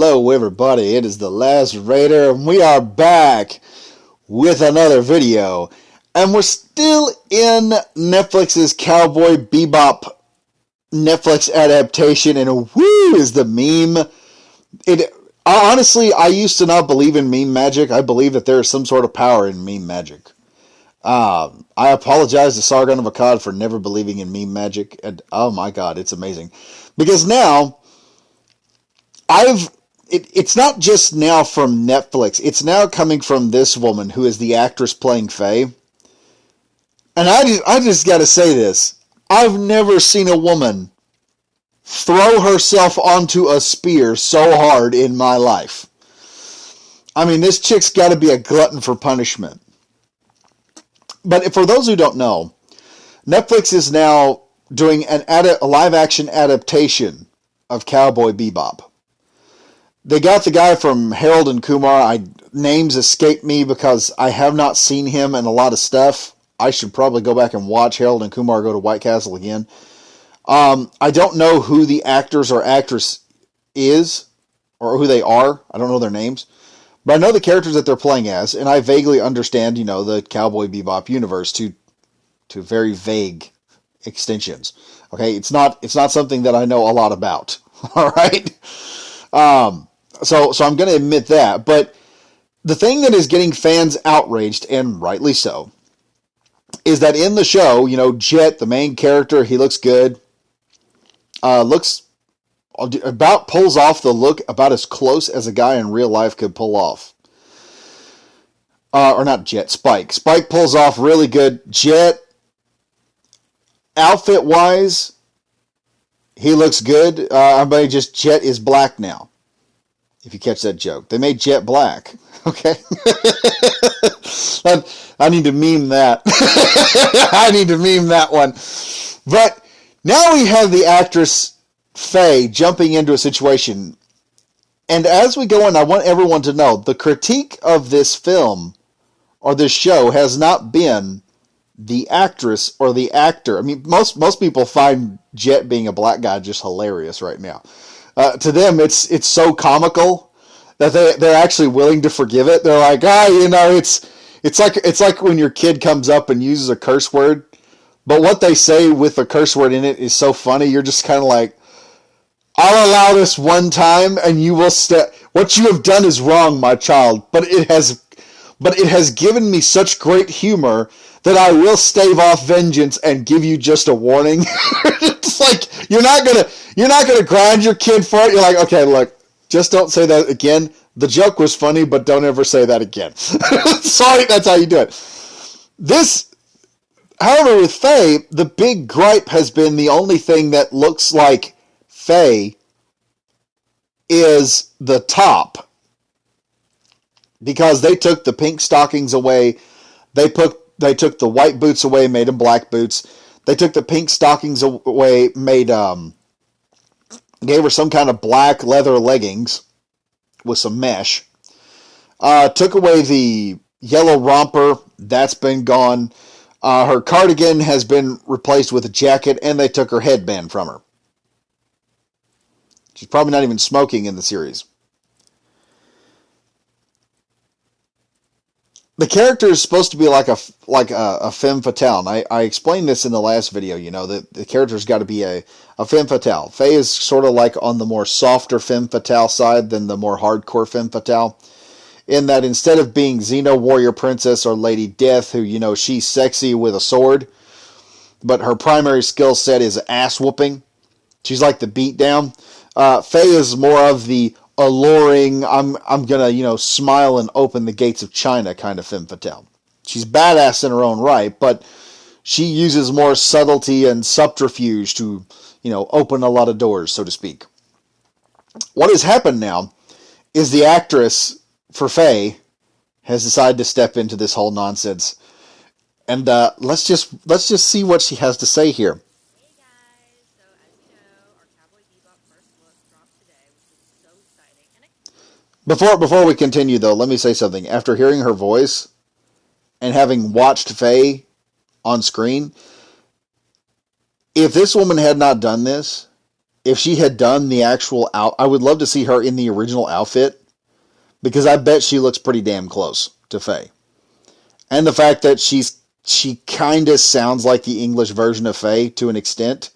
Hello, everybody. It is the Last Raider, and we are back with another video. And we're still in Netflix's Cowboy Bebop Netflix adaptation, and woo is the meme. Honestly, I used to not believe in meme magic. I believe that there is some sort of power in meme magic. I apologize to Sargon of Akkad for never believing in meme magic, and oh my god, it's amazing. Because now, it's not just now from Netflix. It's now coming from this woman who is the actress playing Faye. And I just got to say this. I've never seen a woman throw herself onto a spear so hard in my life. I mean, this chick's got to be a glutton for punishment. But for those who don't know, Netflix is now doing a live-action adaptation of Cowboy Bebop. They got the guy from Harold and Kumar. Names escape me because I have not seen him in a lot of stuff. I should probably go back and watch Harold and Kumar Go to White Castle again. I don't know who the actors or actress is, or who they are. I don't know their names. But I know the characters that they're playing as, and I vaguely understand, the Cowboy Bebop universe to very vague extensions. Okay, it's not something that I know a lot about. All right. So I'm going to admit that. But the thing that is getting fans outraged, and rightly so, is that in the show, Jet, the main character, he looks good. Pulls off the look about as close as a guy in real life could pull off. Or not Jet, Spike. Spike pulls off really good. Jet, outfit-wise, he looks good. Jet is black now. If you catch that joke. They made Jet black. Okay? I need to meme that. I need to meme that one. But now we have the actress Faye jumping into a situation. And as we go on, I want everyone to know the critique of this film or this show has not been the actress or the actor. I mean, most people find Jet being a black guy just hilarious right now. To them, it's so comical that they're actually willing to forgive it. They're like, it's like when your kid comes up and uses a curse word, but what they say with the curse word in it is so funny. You're just kind of like, I'll allow this one time, and you will what you have done is wrong, my child. But it has given me such great humor that I will stave off vengeance and give you just a warning. It's like you're not gonna grind your kid for it. You're like, okay, look, just don't say that again. The joke was funny, but don't ever say that again. Sorry, that's how you do it. However, with Faye, the big gripe has been the only thing that looks like Faye is the top. Because they took the pink stockings away. They took the white boots away, made them black boots. They took the pink stockings away, gave her some kind of black leather leggings with some mesh. Took away the yellow romper. That's been gone. Her cardigan has been replaced with a jacket, and they took her headband from her. She's probably not even smoking in the series. The character is supposed to be like a femme fatale. And I explained this in the last video, that the character's got to be a femme fatale. Faye is sort of like on the more softer femme fatale side than the more hardcore femme fatale. In that instead of being Xena Warrior Princess or Lady Death, who, she's sexy with a sword, but her primary skill set is ass whooping. She's like the beatdown. Faye is more of the alluring, I'm gonna, smile and open the gates of China kind of femme fatale. She's badass in her own right, but she uses more subtlety and subterfuge to, open a lot of doors, so to speak. What has happened now is the actress for Faye has decided to step into this whole nonsense. And let's just see what she has to say here. Hey guys, so as you know, our Cowboy Bebop first look dropped today, which is so exciting. Before we continue, though, let me say something. After hearing her voice and having watched Faye on screen, if this woman had not done this, if she had done the actual I would love to see her in the original outfit, because I bet she looks pretty damn close to Faye. And the fact that she kind of sounds like the English version of Faye to an extent.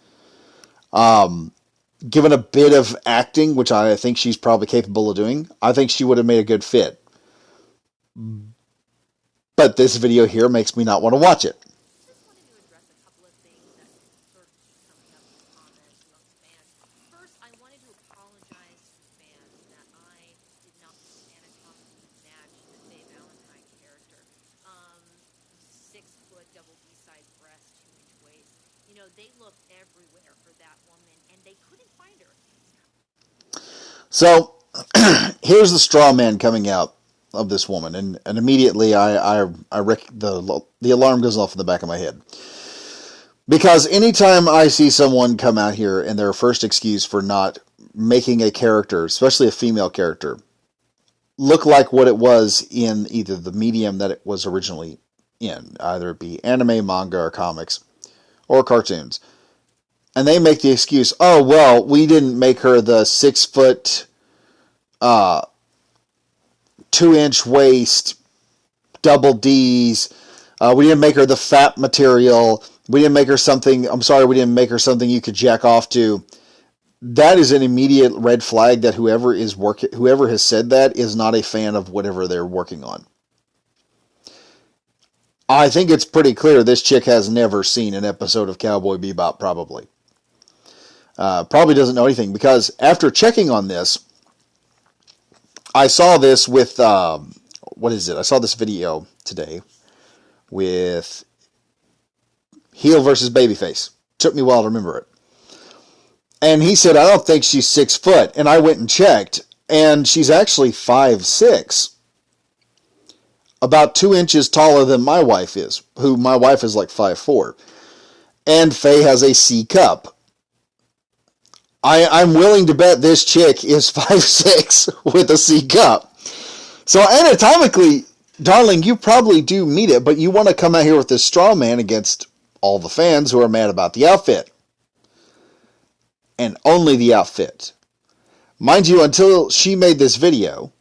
Given a bit of acting, which I think she's probably capable of doing, I think she would have made a good fit. But this video here makes me not want to watch it. Just wanted to address a couple of things that sort of keep coming up in the comments amongst fans. First, I wanted to apologize to fans that I did not put Santa costume match the Faye Valentine character. 6 foot double B-side breast, 2-inch waist. You know, they looked everywhere for that woman, and they couldn't find her. So here's the straw man coming out of this woman, and immediately the alarm goes off in the back of my head. Because anytime I see someone come out here and their first excuse for not making a character, especially a female character, look like what it was in either the medium that it was originally in, either it be anime, manga, or comics, or cartoons, and they make the excuse, oh, well, we didn't make her the 6 foot, 2-inch waist, double D's. We didn't make her the fat material. We didn't make her something. I'm sorry, we didn't make her something you could jack off to. That is an immediate red flag that whoever has said that is not a fan of whatever they're working on. I think it's pretty clear this chick has never seen an episode of Cowboy Bebop, probably. Probably doesn't know anything, because after checking on this, I saw this with, what is it? I saw this video today with heel versus babyface. Took me a while to remember it. And he said, I don't think she's 6 foot. And I went and checked, and she's actually 5'6". About 2 inches taller than my wife is, who my wife is like 5'4". And Faye has a C cup. I'm willing to bet this chick is 5'6" with a C cup. So anatomically, darling, you probably do meet it, but you want to come out here with this straw man against all the fans who are mad about the outfit. And only the outfit. Mind you, until she made this video,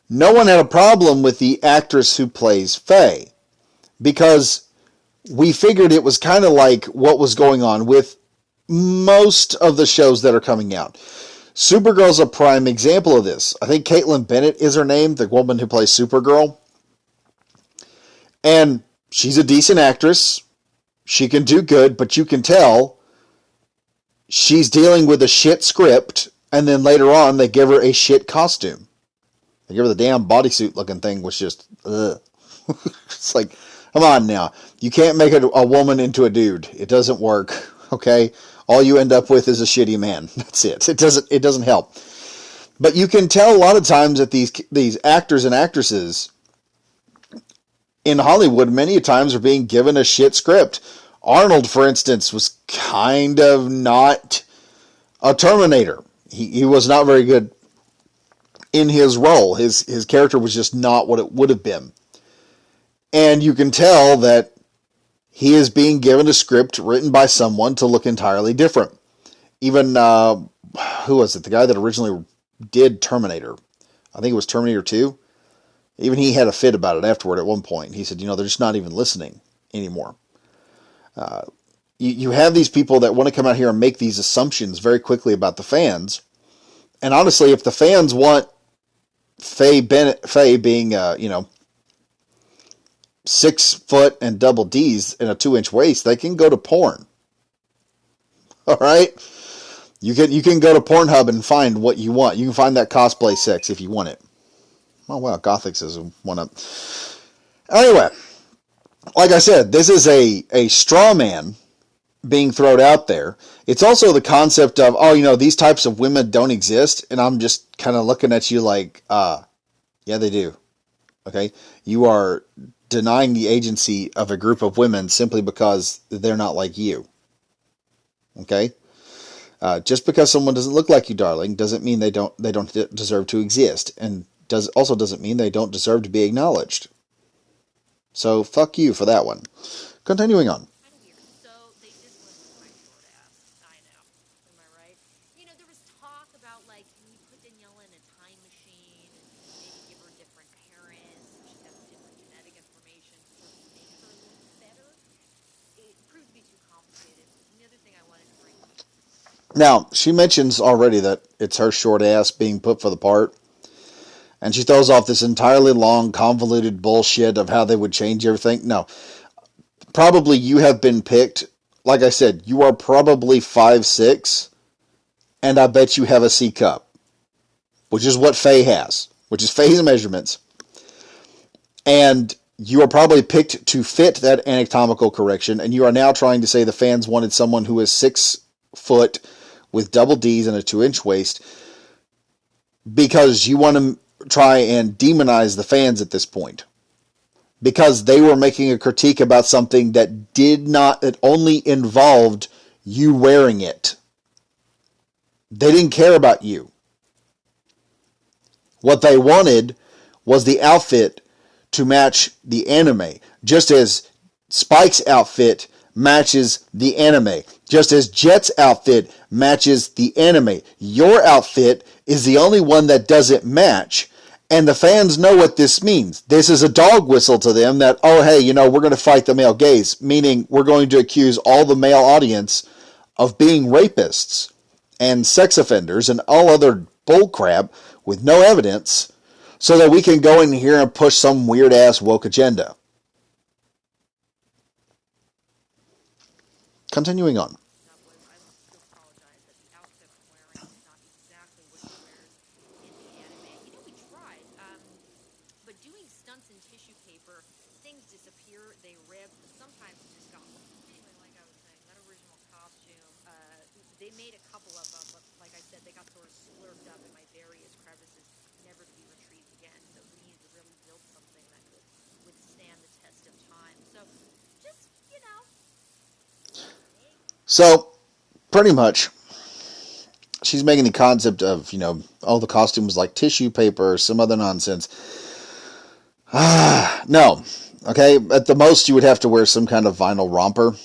no one had a problem with the actress who plays Faye, because we figured it was kind of like what was going on with most of the shows that are coming out. Supergirl's a prime example of this. I think Caitlin Bennett is her name, the woman who plays Supergirl. And she's a decent actress. She can do good, but you can tell she's dealing with a shit script, and then later on they give her a shit costume. They give her the damn bodysuit looking thing, which just, ugh. It's like, come on now. You can't make a woman into a dude. It doesn't work, okay? All you end up with is a shitty man. That's it. It doesn't help. But you can tell a lot of times that these actors and actresses in Hollywood many times are being given a shit script. Arnold, for instance, was kind of not a Terminator. He was not very good in his role. His character was just not what it would have been. And you can tell that he is being given a script written by someone to look entirely different. Even, who was it? The guy that originally did Terminator. I think it was Terminator 2. Even he had a fit about it afterward at one point. He said, they're just not even listening anymore. You have these people that want to come out here and make these assumptions very quickly about the fans. And honestly, if the fans want Faye being, 6 foot and double D's and a 2-inch waist, they can go to porn. All right? You can go to Pornhub and find what you want. You can find that cosplay sex if you want it. Oh, wow, Gothic says one up. Anyway, like I said, this is a straw man being thrown out there. It's also the concept of, these types of women don't exist, and I'm just kind of looking at you like, yeah, they do. Okay? You are denying the agency of a group of women simply because they're not like you. Okay? Just because someone doesn't look like you, darling, doesn't mean they don't deserve to exist, and also doesn't mean they don't deserve to be acknowledged. So fuck you for that one. Continuing on. Kind of weird. So they just listened to my short ass. I know. Am I right? Now, she mentions already that it's her short ass being put for the part, and she throws off this entirely long, convoluted bullshit of how they would change everything. No, probably you have been picked. Like I said, you are probably 5'6", and I bet you have a C cup, which is what Faye has, which is Faye's measurements. And you are probably picked to fit that anatomical correction, and you are now trying to say the fans wanted someone who is 6 foot with double D's and a 2-inch waist because you want to try and demonize the fans at this point. Because they were making a critique about something that that only involved you wearing it. They didn't care about you. What they wanted was the outfit to match the anime, just as Spike's outfit matches the anime, just as Jet's outfit matches the anime. Your outfit is the only one that doesn't match, and the fans know what this means. This is a dog whistle to them that, oh, hey, we're going to fight the male gaze, meaning we're going to accuse all the male audience of being rapists and sex offenders and all other bullcrap with no evidence so that we can go in here and push some weird-ass woke agenda. Continuing on. That was, I have to apologize that the outfit I'm wearing is not exactly what he wears in the anime. We tried, but doing stunts in tissue paper, things disappear, they rip, sometimes it just got. Anyway, like I was saying, that original costume, they made a couple of them, but like I said, they got sort of splurged up in my various crevices, never to be retrieved again. So we needed to really build something that could withstand the test of time. So just, So, pretty much, she's making the concept of, the costume was like tissue paper or some other nonsense. No. Okay? At the most, you would have to wear some kind of vinyl romper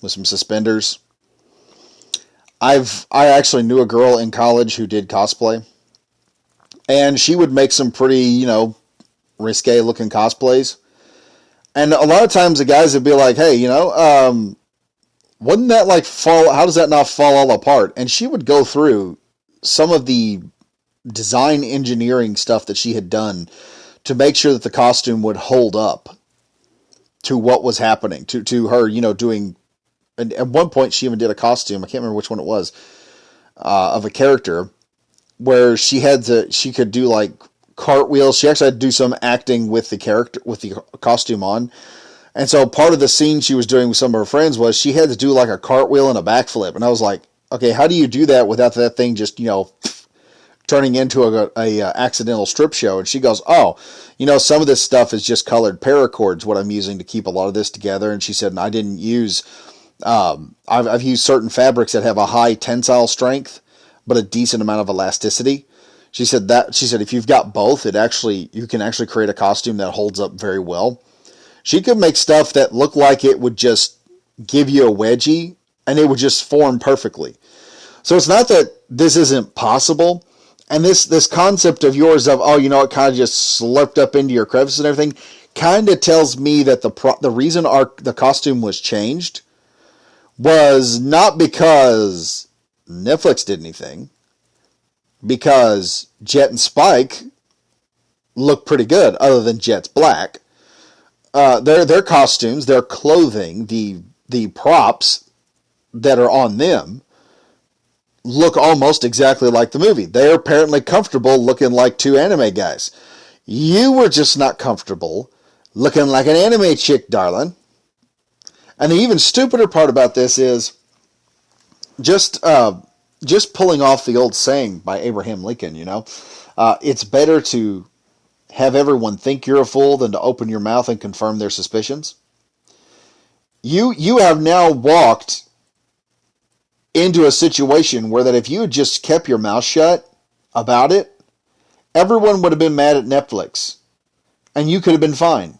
with some suspenders. I actually knew a girl in college who did cosplay. And she would make some pretty, risque looking cosplays. And a lot of times the guys would be like, hey, wouldn't that how does that not fall all apart? And she would go through some of the design engineering stuff that she had done to make sure that the costume would hold up to what was happening, to her, doing. And at one point she even did a costume, I can't remember which one it was, of a character where she could do like cartwheels. She actually had to do some acting with the character, with the costume on. And so part of the scene she was doing with some of her friends was she had to do like a cartwheel and a backflip. And I was like, okay, how do you do that without that thing just, turning into a accidental strip show? And she goes, oh, some of this stuff is just colored paracords, what I'm using to keep a lot of this together. And she said, and I didn't use, I've used certain fabrics that have a high tensile strength, but a decent amount of elasticity. She said if you've got both, you can actually create a costume that holds up very well. She could make stuff that looked like it would just give you a wedgie, and it would just form perfectly. So it's not that this isn't possible. And this concept of yours of, it kind of just slurped up into your crevices and everything, kind of tells me that the reason the costume was changed was not because Netflix did anything, because Jet and Spike look pretty good, other than Jet's black. Their costumes, their clothing, the props that are on them look almost exactly like the movie. They're apparently comfortable looking like two anime guys. You were just not comfortable looking like an anime chick, darling. And the even stupider part about this is just pulling off the old saying by Abraham Lincoln, it's better to have everyone think you're a fool than to open your mouth and confirm their suspicions. You have now walked into a situation where that if you had just kept your mouth shut about it, everyone would have been mad at Netflix. And you could have been fine.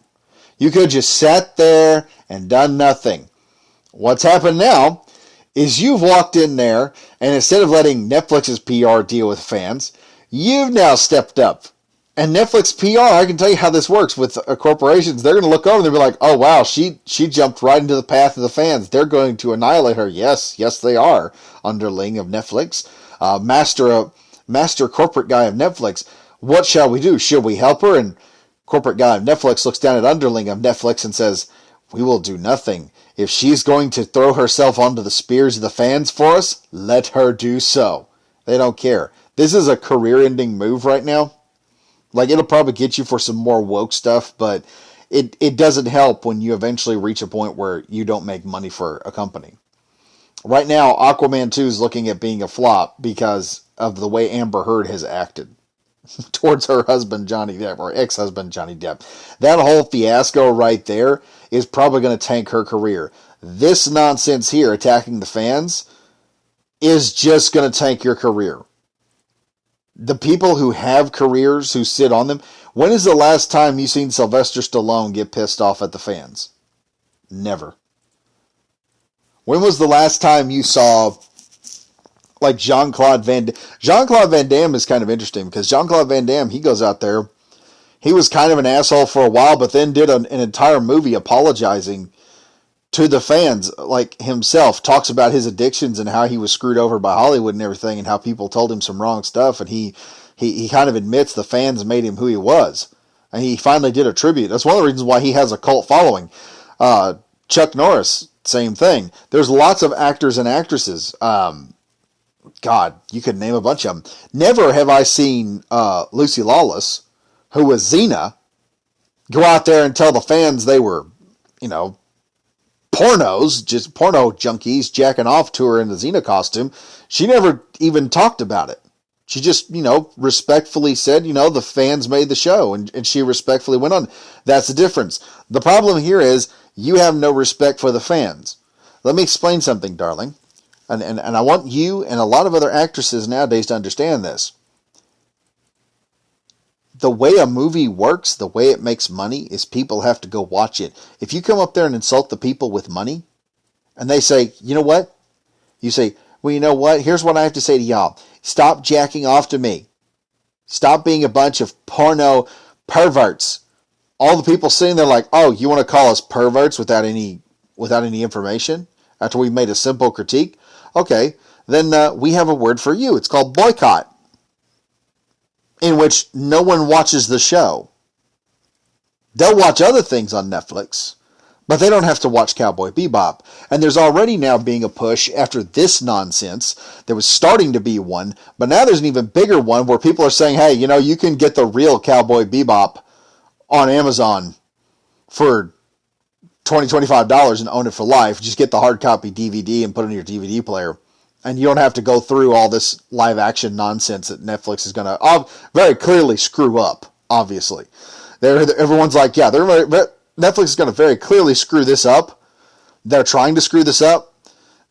You could have just sat there and done nothing. What's happened now is you've walked in there, and instead of letting Netflix's PR deal with fans, you've now stepped up And Netflix PR, I can tell you how this works with corporations. They're going to look over and they'll be like, oh, wow, she jumped right into the path of the fans. They're going to annihilate her. Yes, they are, underling of Netflix. Master corporate guy of Netflix. What shall we do? Should we help her? And corporate guy of Netflix looks down at underling of Netflix and says, we will do nothing. If she's going to throw herself onto the spears of the fans for us, let her do so. They don't care. This is a career-ending move right now. Like, it'll probably get you for some more woke stuff, but it doesn't help when you eventually reach a point where you don't make money for a company. Right now, Aquaman 2 is looking at being a flop because of the way Amber Heard has acted towards her husband, Johnny Depp, or ex-husband, Johnny Depp. That whole fiasco right there is probably going to tank her career. This nonsense here, attacking the fans, is just going to tank your career. The people who have careers, who sit on them, when is the last time you seen Sylvester Stallone get pissed off at the fans? Never. When was the last time you saw, like, Jean-Claude Van Damme is kind of interesting, because Jean-Claude Van Damme, he goes out there, he was kind of an asshole for a while, but then did an entire movie apologizing to the fans, like himself, talks about his addictions and how he was screwed over by Hollywood and everything, and how people told him some wrong stuff, and he kind of admits the fans made him who he was. And he finally did a tribute. That's one of the reasons why he has a cult following. Chuck Norris, same thing. There's lots of actors and actresses. God, you could name a bunch of them. Never have I seen Lucy Lawless, who was Xena, go out there and tell the fans they were, pornos, just porno junkies jacking off to her in the Xena costume. She never even talked about it. She just, respectfully said, the fans made the show, and she respectfully went on. That's the difference. The problem here is you have no respect for the fans. Let me explain something, darling. And I want you and a lot of other actresses nowadays to understand this. The way a movie works, the way it makes money, is people have to go watch it. If you come up there and insult the people with money, and they say, you know what? You say, well, you know what? Here's what I have to say to y'all. Stop jacking off to me. Stop being a bunch of porno perverts. All the people sitting there like, oh, you want to call us perverts without any information? After we've made a simple critique? Okay, then we have a word for you. It's called boycott, in which no one watches the show. They'll watch other things on Netflix, but they don't have to watch Cowboy Bebop. And there's already now being a push after this nonsense. There was starting to be one, but now there's an even bigger one where people are saying, hey, you can get the real Cowboy Bebop on Amazon for $20, $25 and own it for life. Just get the hard copy DVD and put it in your DVD player. And you don't have to go through all this live action nonsense that Netflix is going to very clearly screw up, obviously. Everyone's like, yeah, Netflix is going to very clearly screw this up. They're trying to screw this up.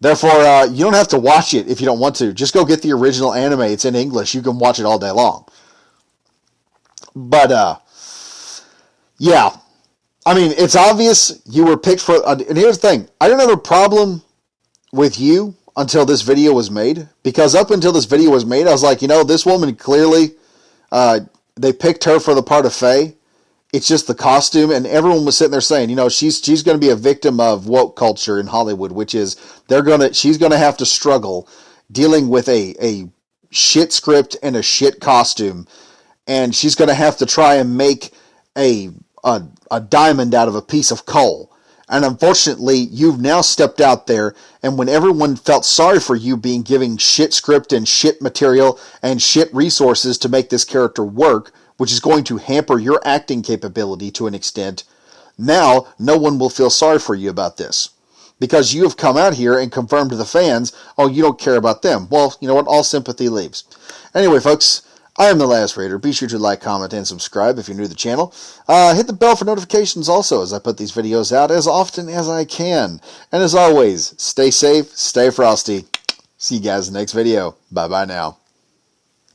Therefore, you don't have to watch it if you don't want to. Just go get the original anime. It's in English. You can watch it all day long. But, yeah. I mean, it's obvious you were picked for... And here's the thing. I didn't have a problem with you until this video was made. Because up until this video was made, I was like, this woman clearly... they picked her for the part of Faye. It's just the costume. And everyone was sitting there saying, she's going to be a victim of woke culture in Hollywood. Which is, she's going to have to struggle dealing with a shit script and a shit costume. And she's going to have to try and make a diamond out of a piece of coal. And unfortunately, you've now stepped out there, and when everyone felt sorry for you being giving shit script and shit material and shit resources to make this character work, which is going to hamper your acting capability to an extent, now no one will feel sorry for you about this. Because you have come out here and confirmed to the fans, oh, you don't care about them. Well, you know what? All sympathy leaves. Anyway, folks, I am The Last Raider. Be sure to like, comment, and subscribe if you're new to the channel. Hit the bell for notifications also as I put these videos out as often as I can. And as always, stay safe, stay frosty. See you guys in the next video. Bye-bye now.